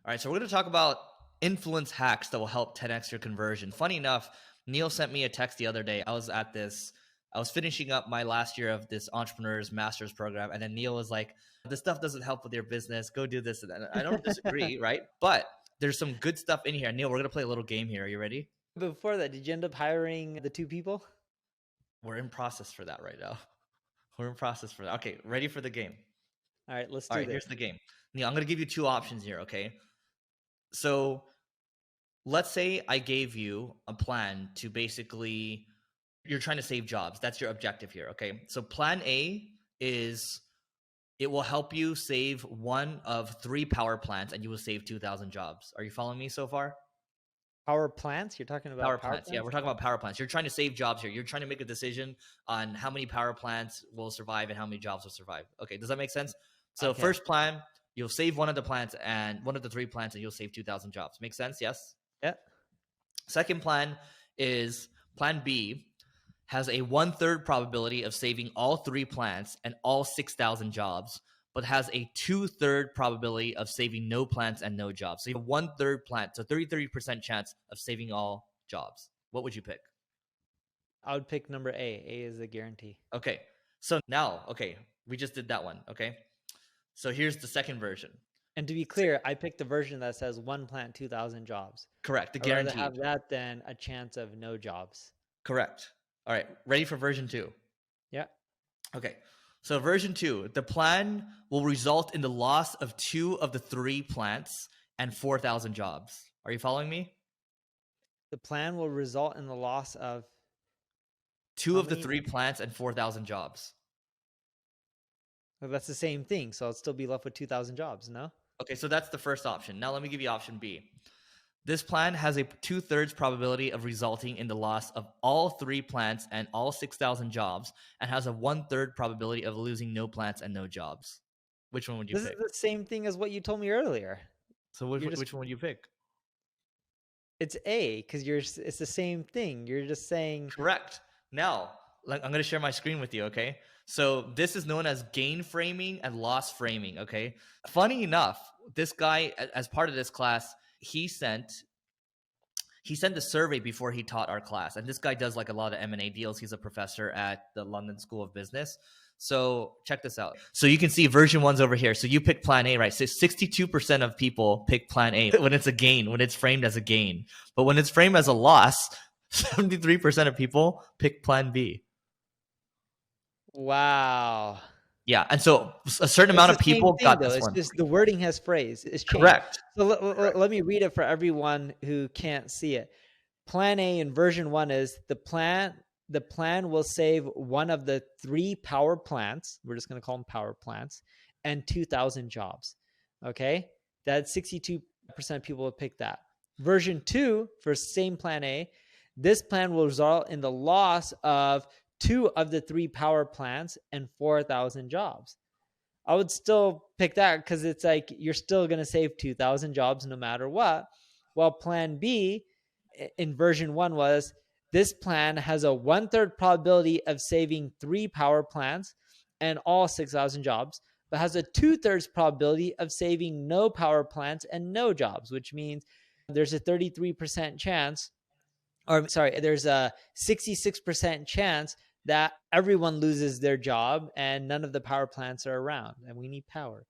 All right, so we're going to talk about influence hacks that will help 10x your conversion. Funny enough, Neil sent me a text the other day. I was finishing up my last year of this entrepreneur's master's program. And then Neil was like, this stuff doesn't help with your business. Go do this. And I don't disagree, right? But there's some good stuff in here. Neil, we're going to play a little game here. Are you ready? Before that, did you end up hiring the 2 people? We're in process for that right now. We're in process for that. Okay, ready for the game. All right, let's All do right, this. here's the game. Neil, I'm going to give you 2 options here, okay? So let's say I gave you a plan to basically, you're trying to save jobs. That's your objective here, okay? So plan A is it will help you save one of 3 power plants and you will save 2,000 jobs. Are you following me so far? Power plants? You're talking about Power power plants. Yeah, plants? we're talking about power plants. You're trying to save jobs here. You're trying to make a decision on how many power plants will survive and how many jobs will survive. Okay, does that make sense? So Okay. first plan, you'll save one of the plants and one of the 3 plants and you'll save 2,000 jobs. Make sense? Yes? Yeah. Second plan is plan B has a 1/3 probability of saving all 3 plants and all 6,000 jobs, but has a 2/3 probability of saving no plants and no jobs. So you have 1/3 plant, so 30% chance of saving all jobs. What would you pick? I would pick number A. A is a guarantee. Okay. So now, okay, we just did that one. Okay. So here's the second version. And to be clear, I picked the version that says 1 plant, 2,000 jobs. Correct. The I'd rather guaranteed. have that than a chance of no jobs. Correct. All right. Ready for version 2? Yeah. Okay. So version 2, the plan will result in the loss of 2 of the 3 plants and 4,000 jobs. Are you following me? The plan will result in the loss of 2 How of the many? 3 plants and 4,000 jobs. well, that's the same thing. So I'll still be left with 2,000 jobs, no? Okay, so that's the first option. Now let me give you option B. This plan has a 2/3 probability of resulting in the loss of all 3 plants and all 6,000 jobs, and has a 1/3 probability of losing no plants and no jobs. Which one would you This pick? is the same thing as what you told me earlier. So you're just- which one would you pick? It's A because it's the same thing. You're just saying Correct. Now, I'm going to share my screen with you, okay? So this is known as gain framing and loss framing, okay? Funny enough, this guy, as part of this class, he sent a survey before he taught our class. And this guy does like a lot of M&A deals. He's a professor at the London School of Business. So check this out. So you can see version 1's over here. So you pick plan A, right? So 62% of people pick plan A when it's a gain, when it's framed as a gain. But when it's framed as a loss, 73% of people pick plan B. wow. Yeah. And so a certain amount of people got this It's one. just the wording has phrased. It's changed. Correct. So let me read it for everyone who can't see it. Plan A in version 1 is the plan will save one of the 3 power plants. We're just going to call them power plants and 2,000 jobs. Okay. That's 62% of people will pick that. Version 2 for same plan A, this plan will result in the loss of 2 of the 3 power plants and 4,000 jobs. I would still pick that because it's like you're still going to save 2,000 jobs no matter what. While plan B in version 1 was this plan has a 1/3 probability of saving 3 power plants and all 6,000 jobs, but has a 2/3 probability of saving no power plants and no jobs, which means there's a 33% chance, or sorry, there's a 66% chance that everyone loses their job and none of the power plants are around, and we need power.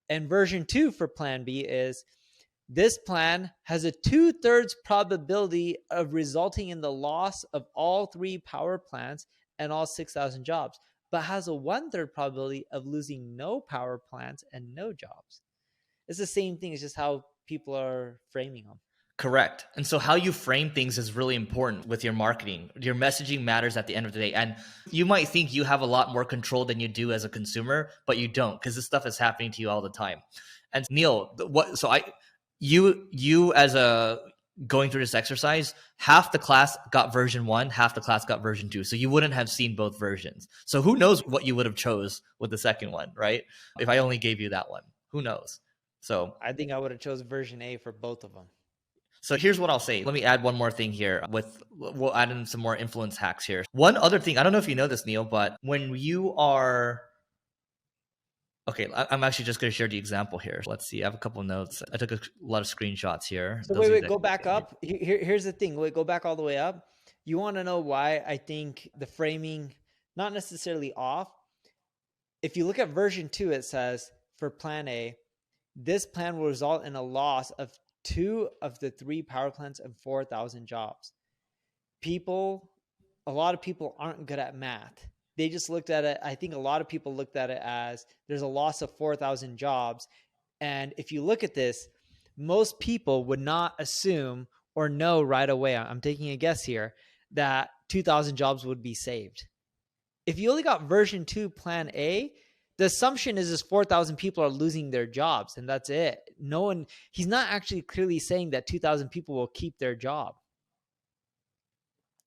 And version 2 for plan B is this plan has a 2/3 probability of resulting in the loss of all 3 power plants and all 6,000 jobs, but has a 1/3 probability of losing no power plants and no jobs. It's the same thing. It's just how people are framing them. Correct. And so how you frame things is really important with your marketing. Your messaging matters at the end of the day. And you might think you have a lot more control than you do as a consumer, but you don't, because this stuff is happening to you all the time. And Neil, you as a going through this exercise, half the class got version 1, half the class got version 2. So you wouldn't have seen both versions. So who knows what you would have chose with the second one, right? If I only gave you that one, who knows? So I think I would have chose version A for both of them. So here's what I'll say. Let me add one more thing here. We'll add in some more influence hacks here. One other thing, I don't know if you know this, Neil, but when you are Okay, I'm actually just going to share the example here. Let's see. I have a couple of notes. I took a lot of screenshots here. So Those of you wait, that go can back see me. up. Here's the thing. Wait, go back all the way up. You want to know why I think the framing, not necessarily off. If you look at version 2, it says for plan A, this plan will result in a loss of 2 of the 3 power plants and 4,000 jobs. A lot of people aren't good at math. They just looked at it. I think a lot of people looked at it as there's a loss of 4,000 jobs. And if you look at this, most people would not assume or know right away, I'm taking a guess here, that 2,000 jobs would be saved. If you only got version 2 plan A, the assumption is 4,000 people are losing their jobs, and that's it. He's not actually clearly saying that 2,000 people will keep their job.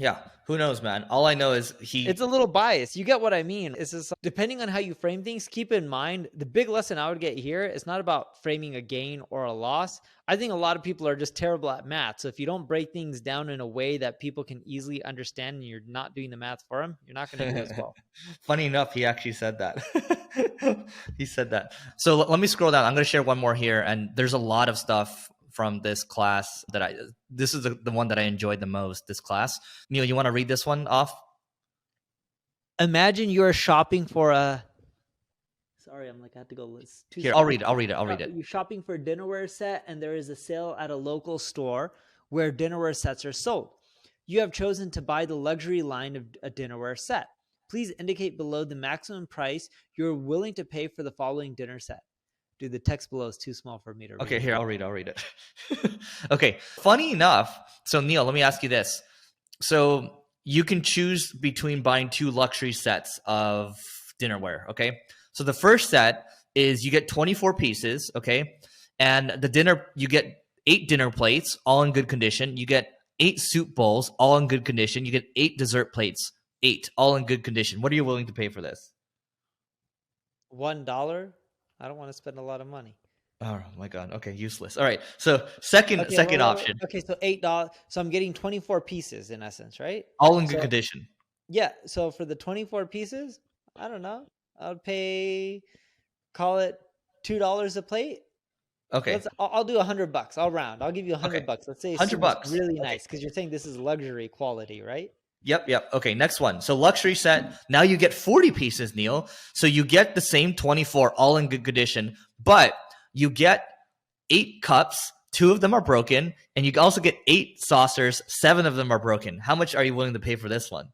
Yeah, who knows, man? All I know is It's a little biased. You get what I mean? It's just depending on how you frame things, keep in mind the big lesson I would get here is not about framing a gain or a loss. I think a lot of people are just terrible at math. So if you don't break things down in a way that people can easily understand and you're not doing the math for them, you're not going to do as well. Funny enough, he actually said that. He said that. So let me scroll down. I'm going to share one more here. And there's a lot of stuff from this class this is the one that I enjoyed the most, this class. Neil, you want to read this one off? Imagine you're shopping for a... Sorry, I'm like, I have to go. Here, I'll read it. You're shopping for a dinnerware set and there is a sale at a local store where dinnerware sets are sold. You have chosen to buy the luxury line of a dinnerware set. Please indicate below the maximum price you're willing to pay for the following dinner set. Dude, the text below is too small for me to read. Okay, here, I'll read it. Okay, funny enough. So Neil, let me ask you this. So you can choose between buying 2 luxury sets of dinnerware, okay? So the first set is you get 24 pieces, okay? And you get 8 dinner plates, all in good condition. You get 8 soup bowls, all in good condition. You get 8 dessert plates, 8, all in good condition. What are you willing to pay for this? $1. I don't want to spend a lot of money. Oh my God. Okay, useless. All right. So second option. Okay, so $8. So I'm getting 24 pieces in essence, right? All in good condition. Yeah. So for the 24 pieces, I don't know. I would pay, call it $2 a plate. Okay. I'll do $100. I'll round. I'll give you $100. Let's say $100. Really nice because you're saying this is luxury quality, right? Yep. Okay, next one. So luxury set. Now you get 40 pieces, Neil. So you get the same 24, all in good condition, but you get 8 cups. 2 of them are broken, and you also get 8 saucers. 7 of them are broken. How much are you willing to pay for this one?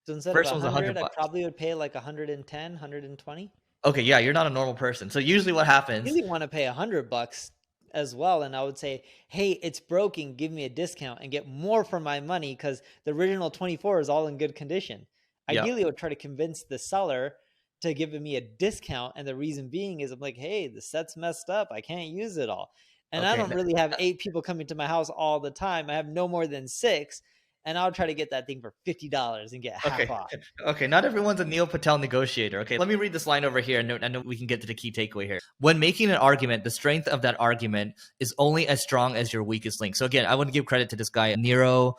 So instead of 100, I probably would pay like 110, 120. Okay, yeah, you're not a normal person. So usually what happens? I really want to pay $100 as well, and I would say, hey, it's broken, give me a discount and get more for my money because the original 24 is all in good condition. Ideally, I would try to convince the seller to give me a discount, and the reason being is I'm like, hey, the set's messed up, I can't use it all. And I don't really have 8 people coming to my house all the time. I have no more than 6, and I'll try to get that thing for $50 and get half off. Okay, not everyone's a Neil Patel negotiator. Okay, let me read this line over here, and I know we can get to the key takeaway here. When making an argument, the strength of that argument is only as strong as your weakest link. So again, I want to give credit to this guy, Nero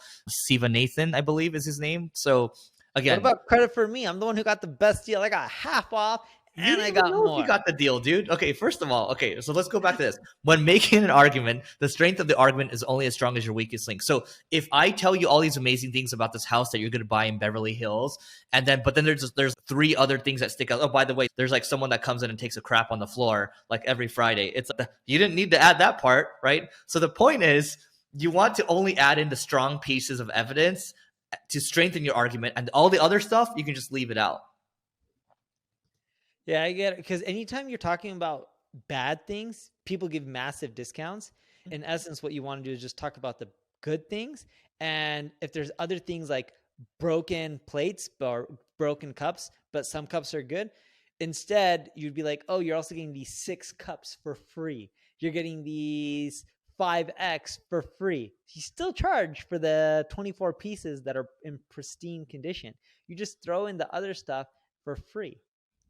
Sivanathan, I believe is his name. So again, what about credit for me? I'm the one who got the best deal. I got half off. And I got more. You got the deal, dude. Okay, first of all, so let's go back to this. When making an argument, the strength of the argument is only as strong as your weakest link. So if I tell you all these amazing things about this house that you're going to buy in Beverly Hills, but then there's 3 other things that stick out. Oh, by the way, there's like someone that comes in and takes a crap on the floor like every Friday. It's you didn't need to add that part, right? So the point is, you want to only add in the strong pieces of evidence to strengthen your argument, and all the other stuff you can just leave it out. Yeah, I get it. Because anytime you're talking about bad things, people give massive discounts. In essence, what you want to do is just talk about the good things. And if there's other things like broken plates or broken cups, but some cups are good, instead, you'd be like, oh, you're also getting these 6 cups for free. You're getting these 5X for free. You still charge for the 24 pieces that are in pristine condition. You just throw in the other stuff for free.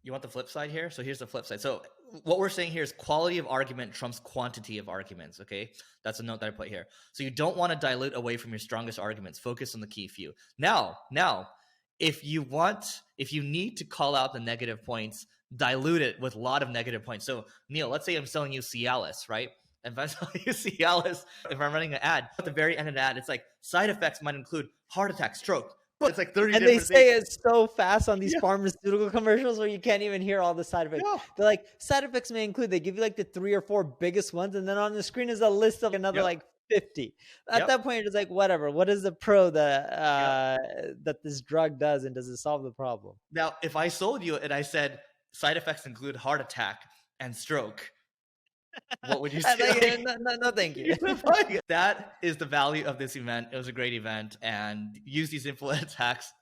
You want the flip side here? So here's the flip side. So what we're saying here is quality of argument trumps quantity of arguments, okay? That's a note that I put here. So you don't want to dilute away from your strongest arguments. Focus on the key few. Now, if you need to call out the negative points, dilute it with a lot of negative points. So Neil, let's say I'm selling you Cialis, right? If I'm selling you Cialis, if I'm running an ad, at the very end of the ad, it's like side effects might include heart attack, stroke, but it's like 30 And they different say things. it so fast on these Yeah. pharmaceutical commercials where you can't even hear all the side effects. Yeah. They're like, side effects may include, they give you like the 3 or 4 biggest ones, and then on the screen is a list of another Yep. like 50. At Yep. that point, you're just like, whatever. What is the pro that Yep. that this drug does, and does it solve the problem? Now, if I sold you and I said side effects include heart attack and stroke, what would you say? Like, no, thank you. That is the value of this event. It was a great event, and use these influence hacks.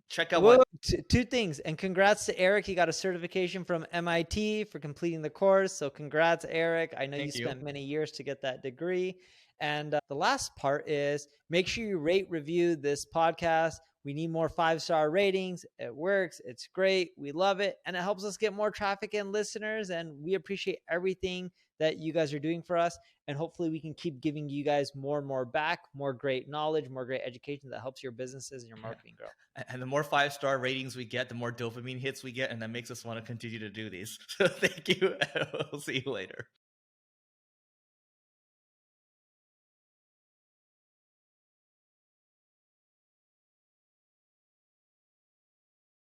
Check out Whoa, what. two things. And congrats to Eric. He got a certification from MIT for completing the course. So congrats, Eric. I know you spent many years to get that degree. And the last part is make sure you rate, review this podcast. We need more 5-star ratings. It works. It's great. We love it. And it helps us get more traffic and listeners. And we appreciate everything that you guys are doing for us. And hopefully we can keep giving you guys more and more back, more great knowledge, more great education that helps your businesses and your marketing grow. And the more 5-star ratings we get, the more dopamine hits we get. And that makes us want to continue to do these. So thank you. We'll see you later.